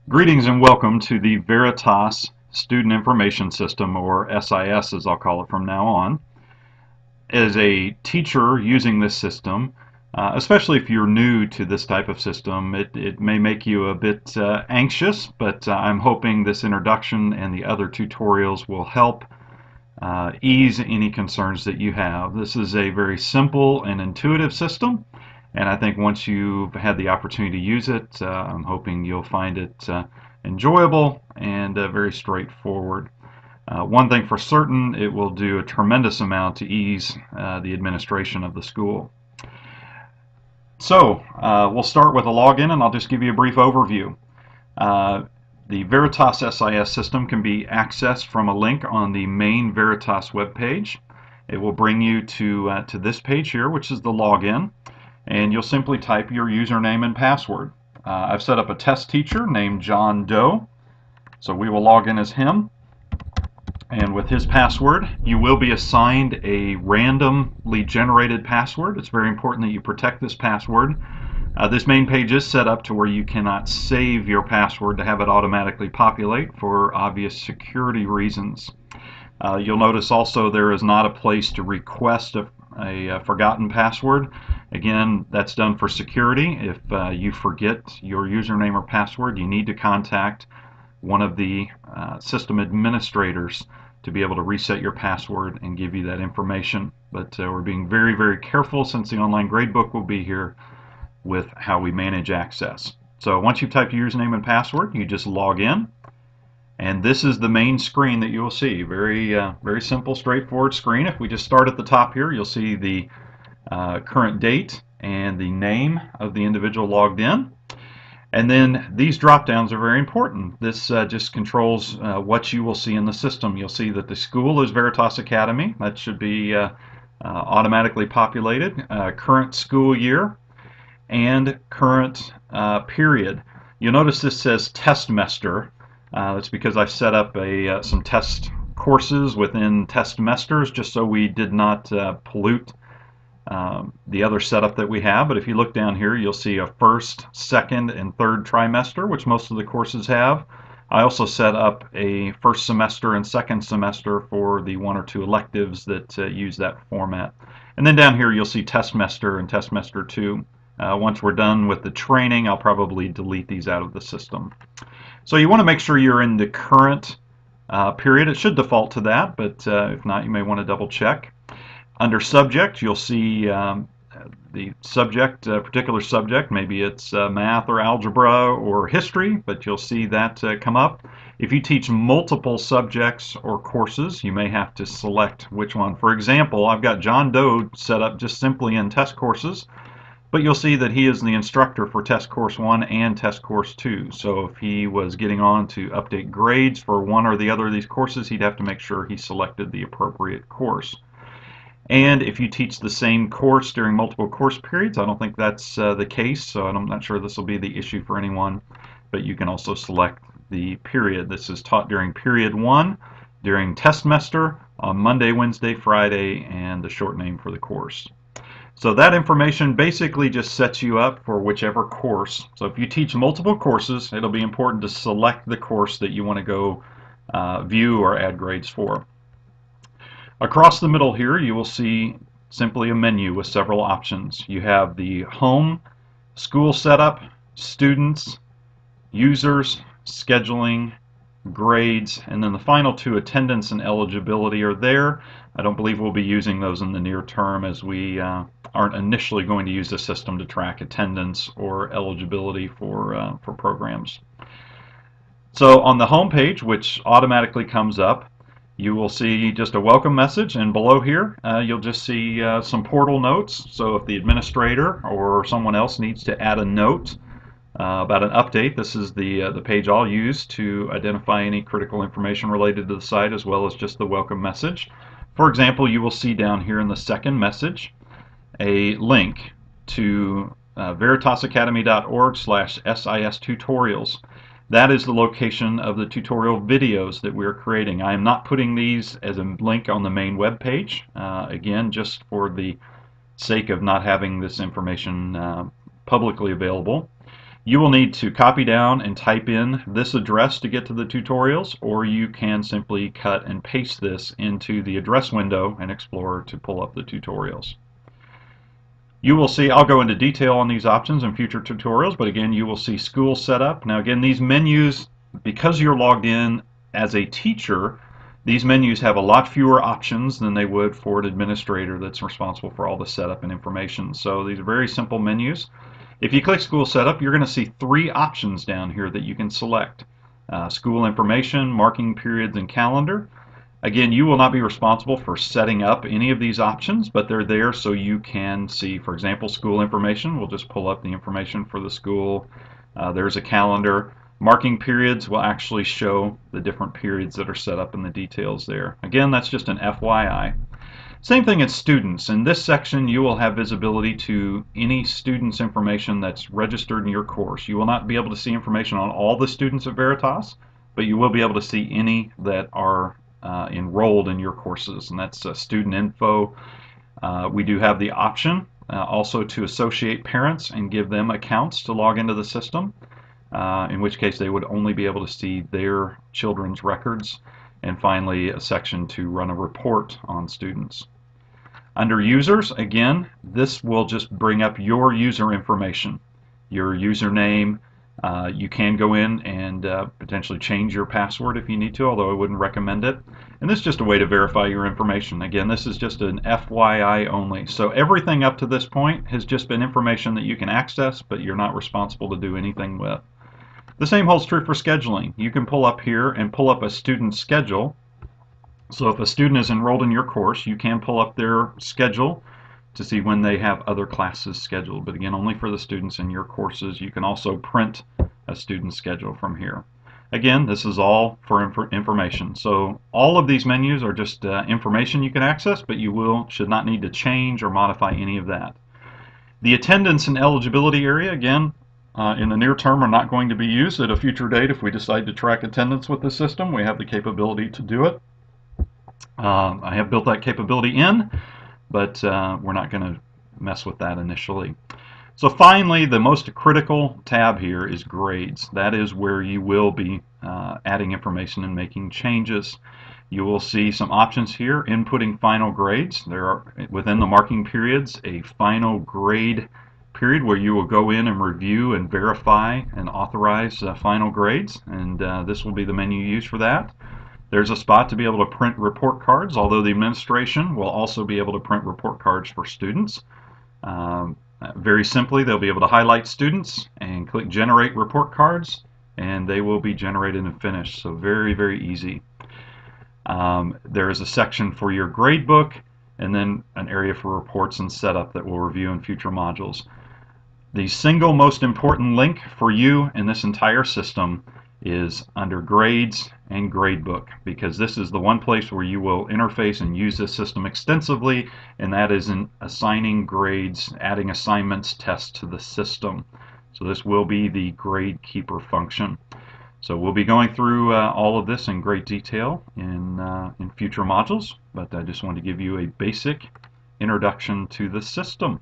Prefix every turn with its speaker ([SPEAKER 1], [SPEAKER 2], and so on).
[SPEAKER 1] Greetings and welcome to the Veritas Student Information System, or SIS as I'll call it from now on. As a teacher using this system, especially if you're new to this type of system, it may make you a bit anxious, but I'm hoping this introduction and the other tutorials will help ease any concerns that you have. This is a very simple and intuitive system, and I think once you've had the opportunity to use it, I'm hoping you'll find it enjoyable and very straightforward. One thing for certain, it will do a tremendous amount to ease the administration of the school. So we'll start with a login, and I'll just give you a brief overview. The Veritas SIS system can be accessed from a link on the main Veritas webpage. It will bring you to this page here, which is the login, and you'll simply type your username and password. I've set up a test teacher named John Doe, so we will log in as him, and with his password you will be assigned a randomly generated password. It's very important that you protect this password. This main page is set up to where you cannot save your password to have it automatically populate for obvious security reasons. You'll notice also there is not a place to request a forgotten password. Again, that's done for security. If you forget your username or password, you need to contact one of the system administrators to be able to reset your password and give you that information. But we're being very, very careful, since the online gradebook will be here, with how we manage access. So once you've typed your username and password, you just log in, and this is the main screen that you will see. Very simple, straightforward screen. If we just start at the top here, you'll see the current date and the name of the individual logged in. And then these drop downs are very important. This just controls what you will see in the system. You'll see that the school is Veritas Academy. That should be automatically populated. Current school year and current period. You'll notice this says testmester. That's because I set up some test courses within testmesters, just so we did not pollute the other setup that we have. But if you look down here, you'll see a first, second, and third trimester, which most of the courses have. I also set up a first semester and second semester for the one or two electives that use that format. And then down here you'll see testmester and testmester 2. Once we're done with the training, I'll probably delete these out of the system. So you want to make sure you're in the current period. It should default to that, but if not, you may want to double check. Under subject, you'll see the subject, particular subject. Maybe it's math or algebra or history, but you'll see that come up. If you teach multiple subjects or courses, you may have to select which one. For example, I've got John Doe set up just simply in test courses, but you'll see that he is the instructor for test course 1 and test course 2. So if he was getting on to update grades for one or the other of these courses, he'd have to make sure he selected the appropriate course. And if you teach the same course during multiple course periods, I don't think that's the case, so I'm not sure this will be the issue for anyone, but you can also select the period. This is taught during period 1, during testmester, on Monday, Wednesday, Friday, and the short name for the course. So that information basically just sets you up for whichever course. So if you teach multiple courses, it'll be important to select the course that you want to go view or add grades for. Across the middle here, you will see simply a menu with several options. You have the home, school setup, students, users, scheduling, grades, and then the final two, attendance and eligibility, are there. I don't believe we'll be using those in the near term, as we aren't initially going to use the system to track attendance or eligibility for programs. So on the home page, which automatically comes up, you will see just a welcome message, and below here you'll just see some portal notes. So if the administrator or someone else needs to add a note about an update, this is the page I'll use to identify any critical information related to the site, as well as just the welcome message. For example, you will see down here in the second message a link to veritasacademy.org/SIS tutorials. That is the location of the tutorial videos that we're creating. I am not putting these as a link on the main web page, again, just for the sake of not having this information publicly available. You will need to copy down and type in this address to get to the tutorials, or you can simply cut and paste this into the address window in Explorer to pull up the tutorials. You will see, I'll go into detail on these options in future tutorials, but again, you will see school setup. Now again, these menus, because you're logged in as a teacher, these menus have a lot fewer options than they would for an administrator that's responsible for all the setup and information. So these are very simple menus. If you click School Setup, you're going to see 3 options down here that you can select. School Information, Marking Periods, and Calendar. Again, you will not be responsible for setting up any of these options, but they're there so you can see, for example, School Information. We'll just pull up the information for the school. There's a calendar. Marking periods will actually show the different periods that are set up in the details there. Again, that's just an FYI. Same thing as students. In this section, you will have visibility to any student's information that's registered in your course. You will not be able to see information on all the students at Veritas, but you will be able to see any that are enrolled in your courses, and that's student info. We do have the option also to associate parents and give them accounts to log into the system. In which case they would only be able to see their children's records, and finally a section to run a report on students. Under users, again, this will just bring up your user information, your username. You can go in and potentially change your password if you need to, although I wouldn't recommend it. And this is just a way to verify your information. Again, this is just an FYI only. So everything up to this point has just been information that you can access, but you're not responsible to do anything with. The same holds true for scheduling. You can pull up here and pull up a student's schedule. So if a student is enrolled in your course, you can pull up their schedule to see when they have other classes scheduled. But again, only for the students in your courses. You can also print a student schedule from here. Again, this is all for information. So all of these menus are just information you can access, but you should not need to change or modify any of that. The attendance and eligibility area, again, in the near term are not going to be used. At a future date, if we decide to track attendance with the system, we have the capability to do it. I have built that capability in, but we're not going to mess with that initially. So finally, the most critical tab here is grades. That is where you will be adding information and making changes. You will see some options here, inputting final grades. There are, within the marking periods, a final grade period where you will go in and review and verify and authorize final grades, and this will be the menu used for that. There's a spot to be able to print report cards, although the administration will also be able to print report cards for students. Very simply, they'll be able to highlight students and click generate report cards, and they will be generated and finished. So very, very easy. There is a section for your grade book, and then an area for reports and setup that we'll review in future modules. The single most important link for you in this entire system is under Grades and Gradebook, because this is the one place where you will interface and use this system extensively, and that is in assigning grades, adding assignments, tests to the system. So this will be the grade keeper function. So we'll be going through all of this in great detail in future modules, but I just wanted to give you a basic introduction to the system.